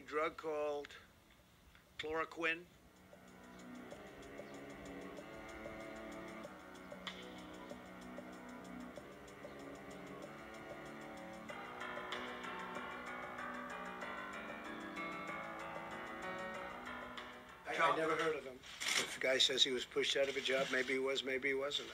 a drug called chloroquine? I never heard of him. If the guy says he was pushed out of a job, maybe he was, maybe he wasn't.